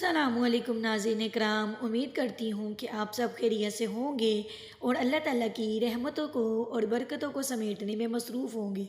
अस्सलामुअलैकुम नाज़रीन इकराम, उम्मीद करती हूँ कि आप सब खैरियत से होंगे और अल्लाह ताला की रहमतों को और बरकतों को समेटने में मसरूफ़ होंगे।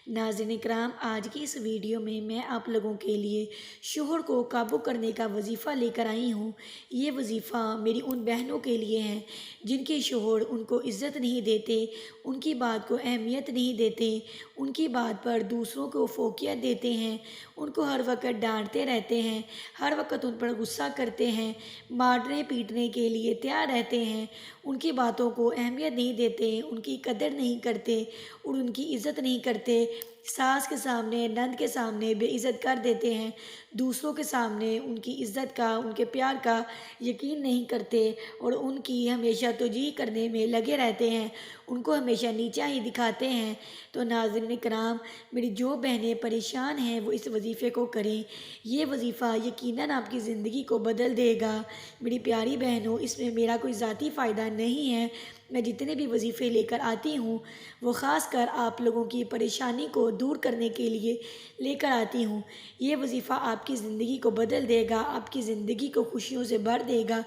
नाज़रीन इकराम, आज की इस वीडियो में मैं आप लोगों के लिए शोहर को काबू करने का वजीफ़ा लेकर आई हूँ। ये वजीफ़ा मेरी उन बहनों के लिए है जिनके शोहर उनको इज़्ज़त नहीं देते, उनकी बात को अहमियत नहीं देते, उनकी बात पर दूसरों को फोकियत देते हैं, उनको हर वक्त डांटते रहते हैं, हर वक्त उन पर गुस्सा करते हैं, मारने पीटने के लिए तैयार रहते हैं, उनकी बातों को अहमियत नहीं देते, उनकी कदर नहीं करते और उनकी इज़्ज़त नहीं करते। सास के सामने, नंद के सामने बेइज़्ज़त कर देते हैं, दूसरों के सामने उनकी इज़्ज़त का, उनके प्यार का यकीन नहीं करते और उनकी हमेशा तौजीह करने में लगे रहते हैं, उनको हमेशा नीचा ही दिखाते हैं। तो नाज़रीन कराम, मेरी जो बहनें परेशान हैं वो इस वजीफ़े को करें। ये वजीफ़ा यकीनन आपकी ज़िंदगी को बदल देगा। मेरी प्यारी बहनों, इसमें मेरा कोई ज़ाती फ़ायदा नहीं है। मैं जितने भी वजीफ़े लेकर आती हूँ वो ख़ास कर आप लोगों की परेशानी को दूर करने के लिए लेकर आती हूँ। ये वजीफ़ा आपकी ज़िंदगी को बदल देगा, आपकी ज़िंदगी को खुशियों से भर देगा।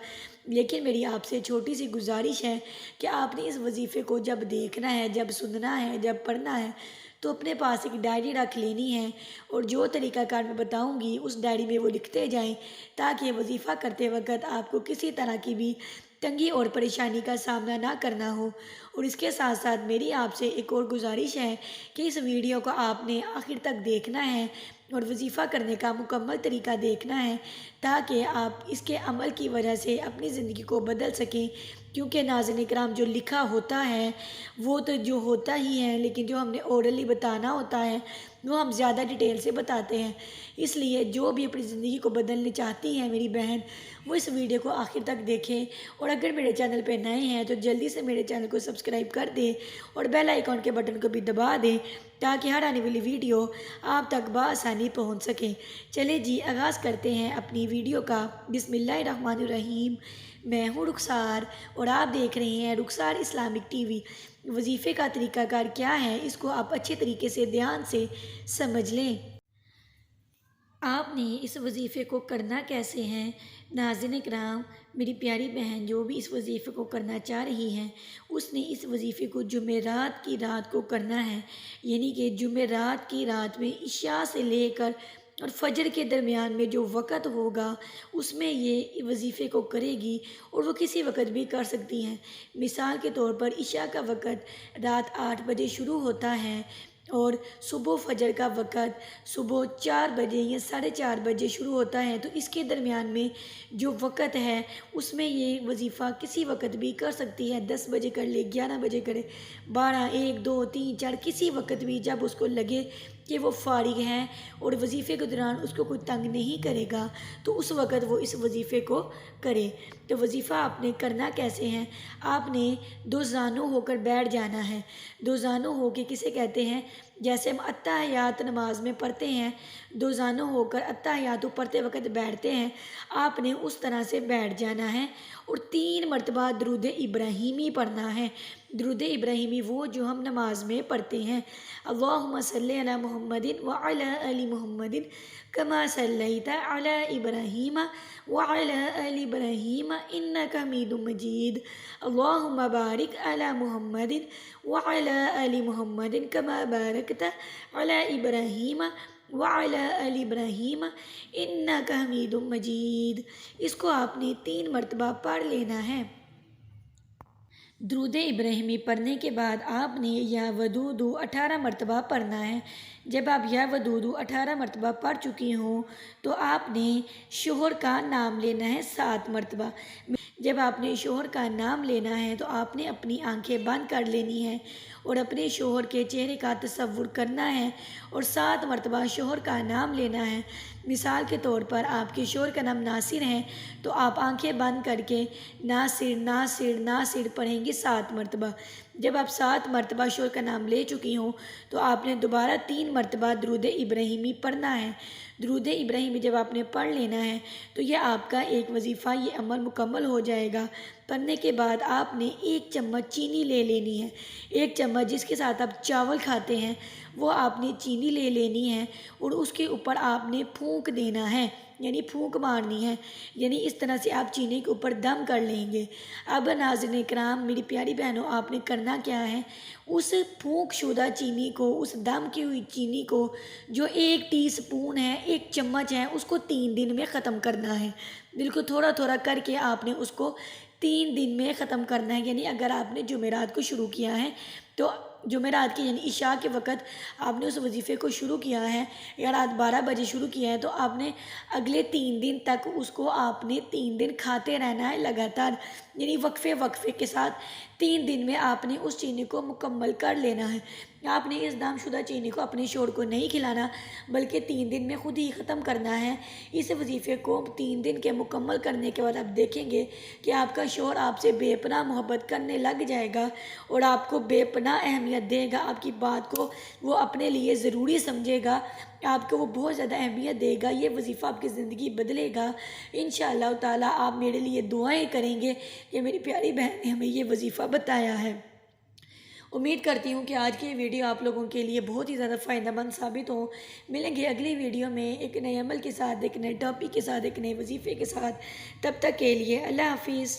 लेकिन मेरी आपसे छोटी सी गुजारिश है कि आपने इस वजीफ़े को जब देखना है, जब सुनना है, जब पढ़ना है, तो अपने पास एक डायरी रख लेनी है और जो तरीक़ाकार मैं बताऊंगी उस डायरी में वो लिखते जाएं, ताकि वजीफ़ा करते वक्त आपको किसी तरह की भी तंगी और परेशानी का सामना ना करना हो। और इसके साथ साथ मेरी आपसे एक और गुजारिश है कि इस वीडियो को आपने आखिर तक देखना है और वजीफ़ा करने का मुकम्मल तरीका देखना है, ताकि आप इसके अमल की वजह से अपनी ज़िंदगी को बदल सकें। क्योंकि नाज़रीन कराम, जो लिखा होता है वो तो जो होता ही है, लेकिन जो हमने ओरली बताना होता है वो हम ज़्यादा डिटेल से बताते हैं। इसलिए जो भी अपनी ज़िंदगी को बदलना चाहती हैं मेरी बहन, वो इस वीडियो को आखिर तक देखें। और अगर मेरे चैनल पर नए हैं तो जल्दी से मेरे चैनल को सब्सक्राइब कर दें और बेल आइकॉन के बटन को भी दबा दें, ताकि हर आने वाली वीडियो आप तक बआसानी पहुंच सके। चले जी, आगाज़ करते हैं अपनी वीडियो का। बिस्मिल्लाहिर्रहमानिर्रहीम। मैं हूँ रुखसार और आप देख रहे हैं रुखसार इस्लामिक टीवी। वजीफ़े का तरीक़ाकार क्या है, इसको आप अच्छे तरीके से ध्यान से समझ लें। आपने इस वजीफ़े को करना कैसे हैं? नाज़रीन कराम, मेरी प्यारी बहन जो भी इस वजीफ़े को करना चाह रही हैं, उसने इस वजीफ़े को जुमेरात की रात को करना है। यानी कि जुमेरात की रात में इशा से लेकर और फजर के दरमियान में जो वक़्त होगा उसमें ये वजीफ़े को करेगी। और वो किसी वक़्त भी कर सकती हैं। मिसाल के तौर पर इशा का वक़्त रात 8 बजे शुरू होता है और सुबह फजर का वक़्त सुबह 4 बजे या 4:30 बजे शुरू होता है। तो इसके दरमियान में जो वक़्त है उसमें ये वजीफ़ा किसी वक़्त भी कर सकती है। 10 बजे कर ले, 11 बजे करे, 12, 1, 2, 3, 4, किसी वक़्त भी जब उसको लगे कि वो फ़ारिग हैं और वजीफ़े के दौरान उसको कोई तंग नहीं करेगा, तो उस वक़्त वो इस वजीफ़े को करे। तो वजीफ़ा आपने करना कैसे हैं? आपने दो ज़ानू होकर बैठ जाना है। दो ज़ानू हो के किसे कहते हैं? जैसे हम अत्तहियात नमाज में पढ़ते हैं, दो ज़ानू होकर अत्तहियात पढ़ते वक़्त बैठते हैं, आपने उस तरह से बैठ जाना है और 3 मरतबा दुरूद इब्राहीमी पढ़ना है। दुरूद इब्राहीमी वो जो हम नमाज में पढ़ते हैं, अल्लाहुम्मा सल्ली अला मुहम्मदिन व अला आलि मुहम्मदिन कमा सल्लैता अला इब्राहीम व अला आलि इब्राहीम इन्नका हमीदुम मजीद, अल्लाहुम्मा बारिक अला मुहम्मदिन व अला आलि मुहम्मदिन कमा बारकता अला इब्राहीम व अला आलि इब्राहीम इन्नका हमीदुम मजीद। इसको आपने 3 मरतबा पढ़ लेना है। दुरूद इब्राहीमी पढ़ने के बाद आपने या वदूदु 18 मरतबा पढ़ना है। जब आप या वदूदु 18 मरतबा पढ़ चुकी हों तो आपने शोहर का नाम लेना है 7 मरतबा। जब आपने शोहर का नाम लेना है तो आपने अपनी आंखें बंद कर लेनी है और अपने शोहर के चेहरे का तसव्वुर करना है और 7 मरतबा शोहर का नाम लेना है। मिसाल के तौर पर आपके शोहर का नाम नासिर है तो आप आंखें बंद करके नासिर नासिर नासिर पढ़ेंगे 7 मरतबा। जब आप 7 मरतबा शोहर का नाम ले चुकी हों तो आपने दोबारा 3 मरतबा दुरूद इब्राहीमी पढ़ना है। दुरूद इब्राहीमी जब आपने पढ़ लेना है तो यह आपका एक वजीफ़ा, ये अमल मुकम्मल हो जाएगा। पढ़ने के बाद आपने 1 चम्मच चीनी ले लेनी है। 1 चम्मच जिसके साथ आप चावल खाते हैं वो आपने चीनी ले लेनी है और उसके ऊपर आपने फूंक देना है। یعنی پھونک مارنی ہے، یعنی اس طرح سے آپ چینی کے اوپر دم کر لیں گے۔ اب ناظرین کرام میری پیاری بہنوں، آپ نے کرنا کیا ہے، اس پھونک شدہ چینی کو، اس دم کی ہوئی چینی کو جو 1 ٹی اسپون ہے، 1 چمچ ہے، اس کو 3 دن میں ختم کرنا ہے۔ بالکل تھوڑا تھوڑا کر کے آپ نے اس کو 3 دن میں ختم کرنا ہے۔ یعنی اگر آپ نے جمعرات کو شروع کیا ہے تو جمعرات کی یعنی عشاء کے وقت آپ نے اس وظیفے کو شروع کیا ہے، یا رات 12 بجے شروع کیا ہے، تو آپ نے اگلے 3 دن تک اس کو آپ نے 3 دن کھاتے رہنا ہے لگاتار، یعنی وقفے وقفے کے ساتھ 3 دن میں آپ نے اس چینی کو مکمل کر لینا ہے۔ آپ نے اس دم شدہ چینی کو اپنے شوہر کو نہیں کھلانا، بلکہ 3 دن میں خود ہی ختم کرنا ہے۔ اس وظیفے کو 3 دن کے مکمل کرنے کے بعد آپ دیکھیں گے کہ آپ کا شوہر آپ سے بے پناہ محبت کرنے لگ جائے گا اور آپ کو بے پناہ اہمیت دے گا، آپ کی بات کو وہ اپنے لیے ضروری سمجھے گا، آپ کو وہ بہت زیادہ اہمیت دے گا۔ یہ وظیفہ آپ کی زندگی بدلے گا انشاءاللہ تعالیٰ۔ آپ میرے لیے دعائیں کریں گے کہ میری پیاری بہن نے ہمیں یہ وظیفہ بتایا ہے۔ امید کرتی ہوں کہ آج کی ویڈیو آپ لوگوں کے لیے بہت ہی زیادہ فائدہ مند ثابت ہو۔ ملیں گے اگلی ویڈیو میں ایک نئے عمل کے ساتھ، ایک نئے ٹاپک کے ساتھ، ایک نئے وظیفے کے ساتھ۔ تب تک کے لیے اللہ حافظ۔